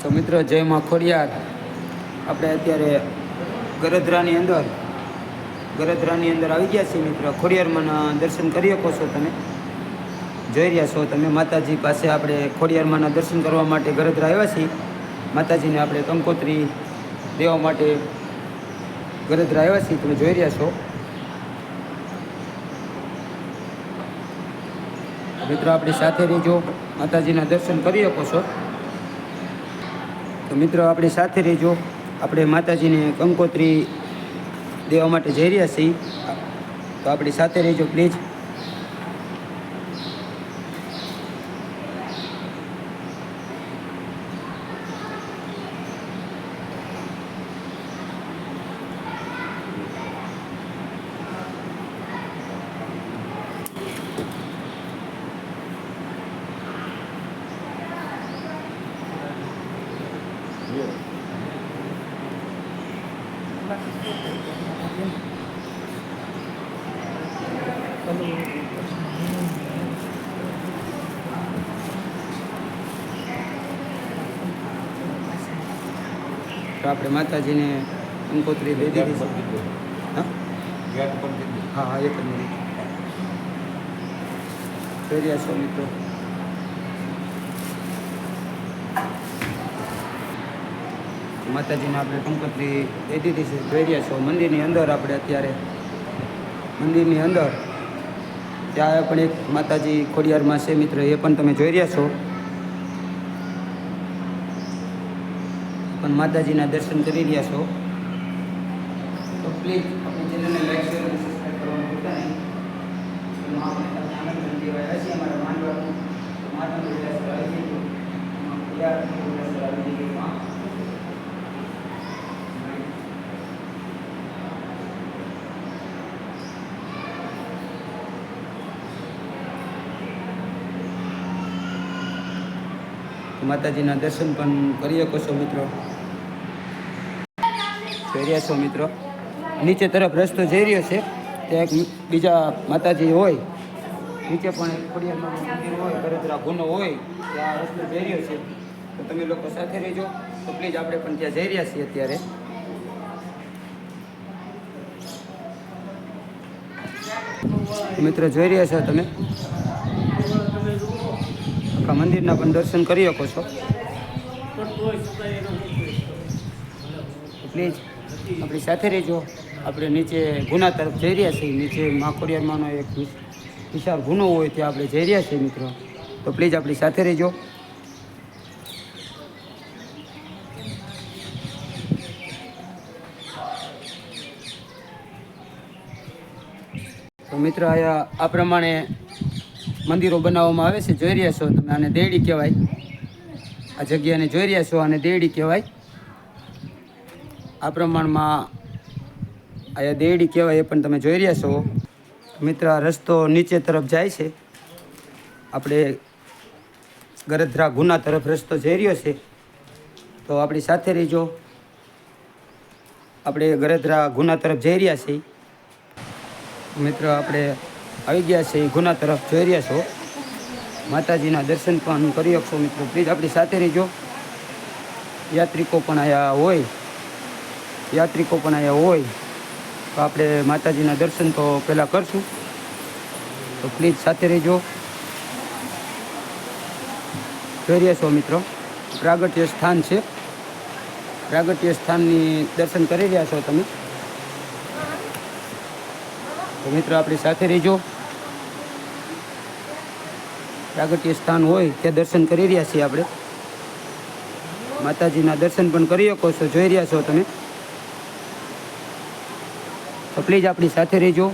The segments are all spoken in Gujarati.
તો મિત્રો જય માં ખોડિયાર. આપણે અત્યારે ગરધરાની અંદર આવી ગયા છીએ મિત્રો. ખોડિયારમાંના દર્શન કરી શકો છો. તમે જોઈ રહ્યા છો તમે માતાજી પાસે આપણે ખોડિયારમાંના દર્શન કરવા માટે ગરધરા આવ્યા છીએ. માતાજીને આપણે કંકોત્રી દેવા માટે ગરધરા આવ્યા છીએ. તમે જોઈ રહ્યા છો મિત્રો. આપણી સાથે રહેજો, માતાજીના દર્શન કરી શકો છો. તો મિત્રો આપણી સાથે રહેજો. આપણે માતાજીને કંકોત્રી દેવા માટે જઈ રહ્યા છીએ. તો આપણી સાથે રહેજો પ્લીઝ. તો આપણે માતાજીને કંકોત્રી દઈ દીધી છે. હા એક જ મિનિટ. જોઈ રહ્યા છો મિત્રો. માતાજીને આપણે કંકોત્રી દઈ દીધી છે. જોઈ રહ્યા છો મંદિરની અંદર. આપણે અત્યારે મંદિરની અંદર ત્યાં પણ એક માતાજી ખોડિયારમાં છે મિત્રો. એ પણ તમે જોઈ રહ્યા છો. પણ માતાજીના દર્શન કરી રહ્યા છો. તો પ્લીઝ આપણી ચેનલને લાઈક શેર અને સબસ્ક્રાઈબ કરવાનું ભૂલતા નહીં. આપણે તમને આનંદ કહેવાય છે અમારા માંડવાનું માતાનું વિલાસર આવી ગયું. વિલાસર આવી ગયું. માતાજીના દર્શન પણ કરી શકો છો મિત્રો. જોઈ રહ્યા છો મિત્રો. નીચે તરફ રસ્તો જઈ રહ્યો છે. ત્યાં એક બીજા માતાજી હોય. નીચે પણ એક ખોડિયારમાંનું મંદિર હોય, ગરધરા ગુનો હોય. ત્યાં રસ્તો જઈ રહ્યો છે. તો તમે લોકો સાથે રહેજો. તો પ્લીઝ આપણે પણ ત્યાં જઈ રહ્યા છીએ અત્યારે. મિત્રો જોઈ રહ્યા છો તમે. મંદિરના પણ દર્શન કરી શકો છો. પ્લીઝ આપણી સાથે રહેજો. આપણે નીચે ગુના તરફ જઈ રહ્યા છીએ. નીચે મા ખોડિયારમાંનો એક વિશાળ ગુનો હોય ત્યાં આપણે જઈ રહ્યા છીએ મિત્રો. તો પ્લીઝ આપણી સાથે રહેજો. તો મિત્રો આ પ્રમાણે મંદિરો બનાવવામાં આવે છે. જોઈ રહ્યા છો તમે. આને દેડી કહેવાય. આ જગ્યાને જોઈ રહ્યા છો, આને દેડી કહેવાય. આ પ્રમાણમાં અહીંયા દેડી કહેવાય. એ પણ તમે જોઈ રહ્યા છો મિત્ર. આ રસ્તો નીચે તરફ જાય છે. આપણે ગરધરા ગુના તરફ રસ્તો જઈ રહ્યો છે. તો આપણી સાથે રહેજો. આપણે ગરધરા ગુના તરફ જઈ રહ્યા છીએ મિત્રો. આપણે આવી ગયા છે ગુના તરફ. જોઈ રહ્યા છો. માતાજીના દર્શન પણ કરી શકશો મિત્રો. પ્લીઝ આપણી સાથે રહેજો. યાત્રિકો પણ અહીંયા હોય. તો આપણે માતાજીના દર્શન તો પહેલાં કરશું. તો પ્લીઝ સાથે રહેજો. જોઈ રહ્યા છો મિત્રો. પ્રાગટ્ય સ્થાન છે. પ્રાગટ્ય સ્થાનની દર્શન કરી રહ્યા છો તમે. તો મિત્રો આપણી સાથે રહેજો. પ્રાગટ્ય સ્થાન હોય ત્યાં દર્શન કરી રહ્યા છીએ આપણે. માતાજીના દર્શન પણ કરી શકો છો. જોઈ રહ્યા છો તમે. તો પ્લીઝ આપણી સાથે રહેજો.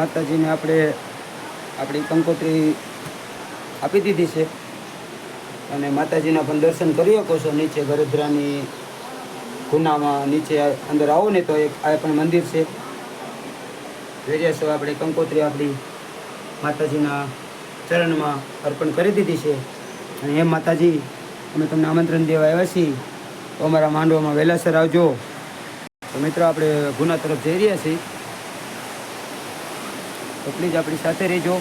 માતાજીને આપણે આપણી કંકોત્રી આપી દીધી છે અને માતાજીના પણ દર્શન કરી શકો છો. નીચે ગરધરાની ગુનામાં નીચે અંદર આવો ને તો એક આ પણ મંદિર છે. જોઈ રહ્યા છો આપણે કંકોત્રી આપણી માતાજીના ચરણમાં અર્પણ કરી દીધી છે. અને એમ માતાજી અમે તમને આમંત્રણ દેવા આવ્યા છીએ તો અમારા માંડવામાં વહેલાસર આવજો. તો મિત્રો આપણે ગુના તરફ જઈ રહ્યા છીએ તો પ્લીઝ આપણી સાથે રહેજો.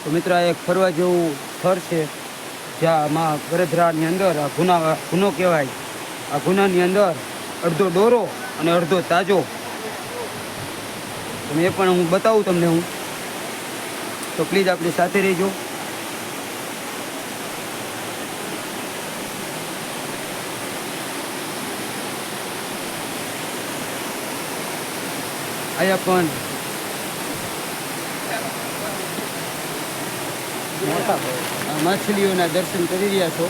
તો મિત્રો આ એક ફરવા જેવું સ્થળ છે જ્યાં માં ગરધરાની અંદર આ ગુનો કહેવાય. આ ગુનાની અંદર અડધો ડોરો અને અડધો તાજો. તો એ પણ હું બતાવું તમને હું. તો પ્લીઝ આપણી સાથે રહેજો. અહીંયા પણ માછલીઓના દર્શન કરી રહ્યા છો.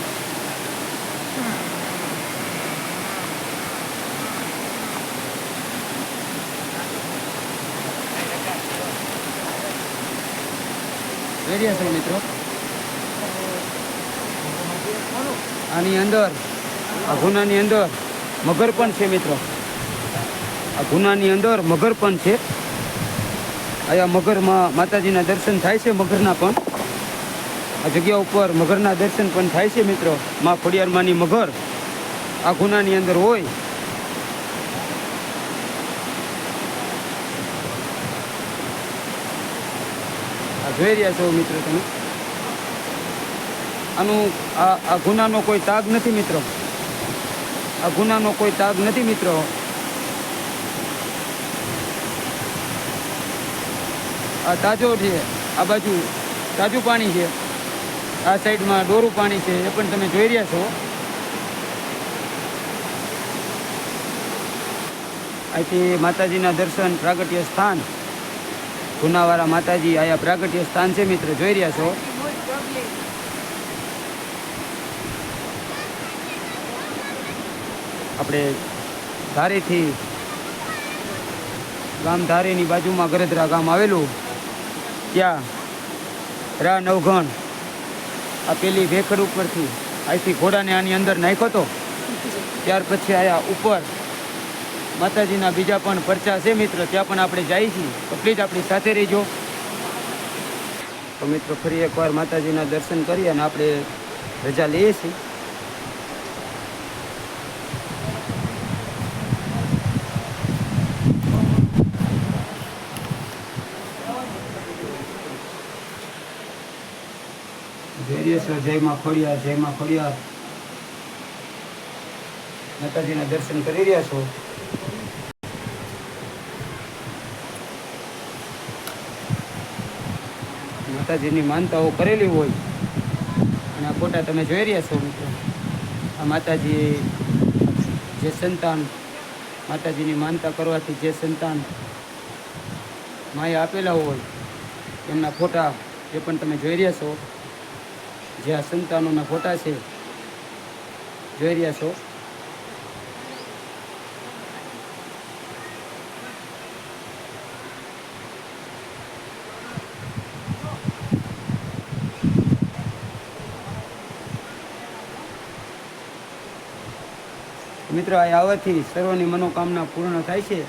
જોઈ રહ્યા છો મિત્રો. આની અંદર આ ગુનાની અંદર મગર પણ છે મિત્રો. આ ગુનાની અંદર મગર પણ છે. અહીંયા મગરમાં માતાજીના દર્શન થાય છે. મગરના પણ આ જગ્યા ઉપર મગરના દર્શન પણ થાય છે મિત્રો. માં ખોડિયારમાંની મગર આ ગુનાની અંદર હોય. આ જોઈ રહ્યા છો મિત્રો તમે. આનું આ ગુનાનો કોઈ તાગ નથી મિત્રો. આ ગુનાનો કોઈ તાગ નથી મિત્રો. આ તાજો છે. આ બાજુ તાજું પાણી છે. આ સાઈડમાં ડોરું પાણી છે. એ પણ તમે જોઈ રહ્યા છો. અહીંથી માતાજીના દર્શન પ્રાગટ્ય સ્થાન ગુનાવાળા માતાજી આયા પ્રાગટ્ય સ્થાન છે મિત્રો. જોઈ રહ્યા છો. આપણે ધારેથી ગામ ધારેની બાજુમાં ગરધરા ગામ આવેલું. ત્યાં રા નવઘણ આ પેલી ભેખડ ઉપરથી અહીંથી ઘોડાને આની અંદર નાખ્યો હતો. ત્યાર પછી આયા ઉપર માતાજીના બીજા પણ પરચા છે મિત્રો. ત્યાં પણ આપણે જઈએ છીએ. તો પ્લીઝ આપણી સાથે રહેજો. તો મિત્રો ફરી એકવાર માતાજીના દર્શન કરી અને આપણે રજા લઈએ છીએ. જય માં ખોડિયાર, જય માં ખોડિયાર. માતાજીના દર્શન કરી રહ્યા છો. માતાજીની માનતાઓ કરેલી હોય અને આ ફોટા તમે જોઈ રહ્યા છો મિત્રો. આ માતાજી જે સંતાન માતાજીની માનતા કરવાથી જે સંતાન માએ આપેલા હોય એમના ફોટા એ પણ તમે જોઈ રહ્યા છો. જે આ સંતાનોના ફોટા છે જોઈ રહ્યા છો. મિત્રો આ આવવાથી સર્વની મનોકામના પૂર્ણ થાય છે.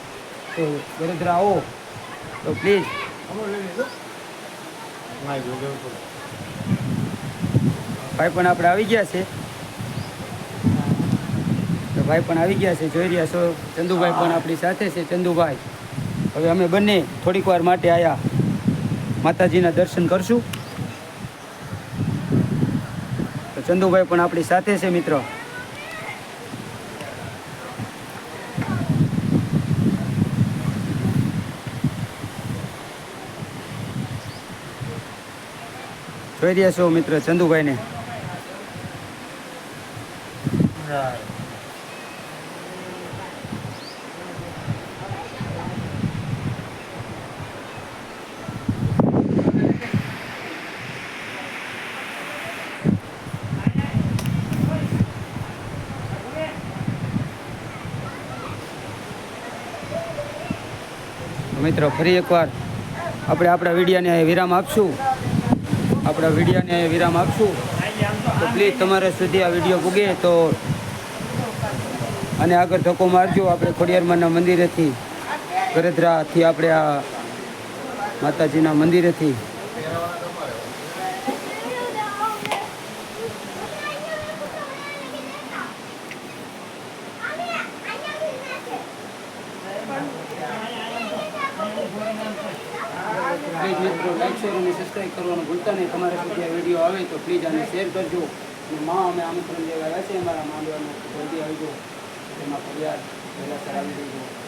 તો ગરધરા આવો તો પ્લીઝ. ભાઈ પણ આપણે આવી ગયા છે. તો ભાઈ પણ આવી ગયા છે. જોઈ રહ્યા છો. ચંદુભાઈ પણ આપણી સાથે છે. ચંદુભાઈ, હવે અમે બંને થોડીક વાર માટે આવ્યા માતાજીના દર્શન કરશું. તો ચંદુભાઈ પણ આપણી સાથે છે મિત્રો. જોઈ રહ્યા છો મિત્ર ચંદુભાઈને. મિત્રો ફરી એકવાર આપણે આપણા વિડીયોને વિરામ આપશું. તો પ્લીઝ તમારા સુધી આ વિડીયો પૂગે તો અને આગળ ધક્કો મારજો. આપણે ખોડિયારમાંના મંદિરેથી ગરધરાથી આપણે આ માતાજીના મંદિરેથી પ્લીઝ મિત્રો લાઈક શેર અને સબસ્ક્રાઈબ કરવાનું ભૂલતા નહીં. તમારા સુધી આ વિડીયો આવે તો પ્લીઝ આને શેર કરજો. અને અમે આમંત્રણ લેવા આવ્યા છે અમારા માંડવાનું જલ્દી આવજો. એમાં ફરિયાદ પહેલાં કરાવી દેજો.